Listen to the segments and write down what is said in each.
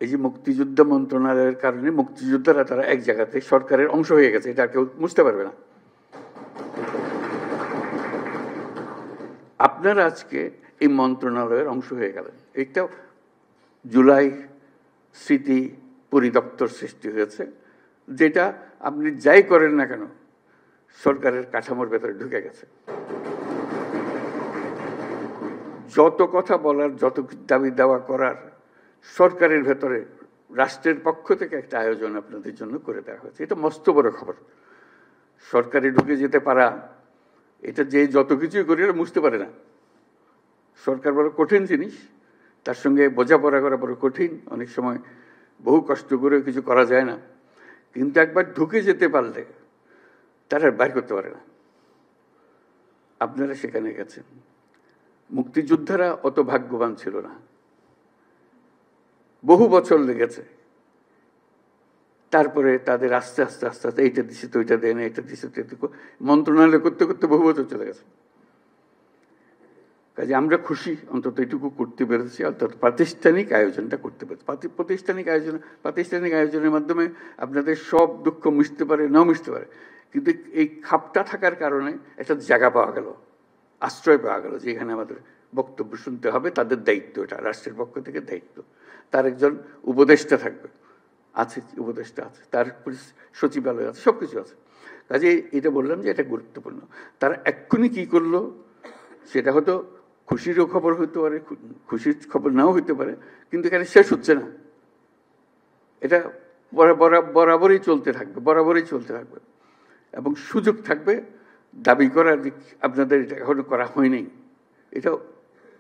এই যে মুক্তিযুদ্ধ মন্ত্রণালয়ের কারণে মুক্তিযোদ্ধারা তারা এক জায়গাতে সরকারের অংশ হয়ে গেছে, এটা কেউ বুঝতে পারবে না। আপনারা আজকে এই মন্ত্রণালয়ের অংশ হয়ে গেলেন। একটা জুলাই স্মৃতি পরিদপ্তর সৃষ্টি হয়েছে, যেটা আপনি যাই করেন না কেন সরকারের কাঠামোর ভেতরে ঢুকে গেছে। যত কথা বলার, যত দাবি দাওয়া করার সরকারের ভেতরে রাষ্ট্রের পক্ষ থেকে একটা আয়োজন আপনাদের জন্য করে দেওয়া হয়েছে। এটা মস্ত বড় খবর। সরকারে ঢুকে যেতে পারা, এটা যে যত কিছুই করি বুঝতে পারে না। সরকার বড় কঠিন জিনিস, তার সঙ্গে বোঝাপড়া করা বড় কঠিন, অনেক সময় বহু কষ্ট করে কিছু করা যায় না, কিন্তু একবার ঢুকে যেতে পারলে তারা বাইর করতে পারে না। আপনারা সেখানে গেছেন। মুক্তিযোদ্ধারা অত ভাগ্যবান ছিল না, বহু বছর লেগেছে। তারপরে তাদের আস্তে আস্তে আস্তে আস্তে এইটা দিছে তো ওইটা দেয় না, এটা দিছে তো এটা, মন্ত্রণালয় করতে করতে বহু বছর চলে গেছে। কাজে আমরা খুশি অন্তত এটুকু করতে পেরেছি, অর্থাৎ প্রাতিষ্ঠানিক আয়োজনটা করতে পেরেছি। প্রাতিষ্ঠানিক আয়োজনের মাধ্যমে আপনাদের সব দুঃখ মিশতে পারে, নাও মিশতে পারে, কিন্তু এই খাপটা থাকার কারণে একটা জায়গা পাওয়া গেল, আশ্রয় পাওয়া গেল, যেখানে আমাদের বক্তব্য শুনতে হবে। তাদের দায়িত্ব, এটা রাষ্ট্রের পক্ষ থেকে দায়িত্ব। তার একজন উপদেষ্টা থাকবে, আছে উপদেষ্টা আছে, তার সচিবালয় আছে, সব কিছু আছে। কাজে এটা বললাম যে এটা গুরুত্বপূর্ণ। তারা এক্ষুনি কি করলো সেটা হয়তো খুশিরও খবর হতে পারে, খুশির খবর নাও হতে পারে, কিন্তু এখানে শেষ হচ্ছে না। এটা বরাবরই চলতে থাকবে, বরাবরই চলতে থাকবে, এবং সুযোগ থাকবে দাবি করার। আপনাদের এটা এখনো করা হয়নি, এটা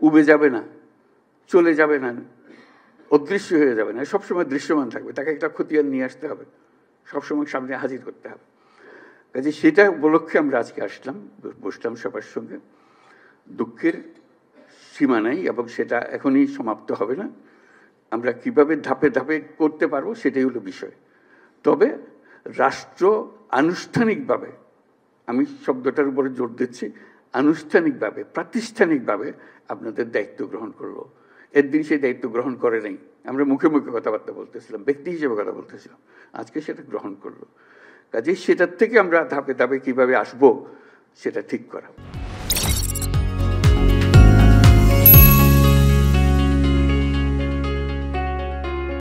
উবে যাবে না, চলে যাবে না, অদৃশ্য হয়ে যাবে না, সবসময় দৃশ্যমান থাকবে। তাকে একটা খতিয়ান নিয়ে আসতে হবে, সবসময় সামনে হাজির করতে হবে। কাজে সেটা উপলক্ষে আমরা আজকে আসলাম, বসলাম সবার সঙ্গে। দুঃখের সীমা নাই, এবং সেটা এখনই সমাপ্ত হবে না। আমরা কিভাবে ধাপে ধাপে করতে পারবো সেটাই হলো বিষয়। তবে রাষ্ট্র আনুষ্ঠানিকভাবে, আমি শব্দটার উপরে জোর দিচ্ছি, আনুষ্ঠানিকভাবে প্রাতিষ্ঠানিকভাবে আপনাদের দায়িত্ব গ্রহণ করলো। একদিন সেই দায়িত্ব গ্রহণ করে নাই, আমরা মুখে মুখে কথাবার্তা বলতেছিলাম, ব্যক্তি হিসেবে কথা বলতেছিলাম, আজকে সেটা গ্রহণ করলো। কাজেই সেটার থেকে আমরা ধাপে ধাপে কিভাবে আসবো সেটা ঠিক করা।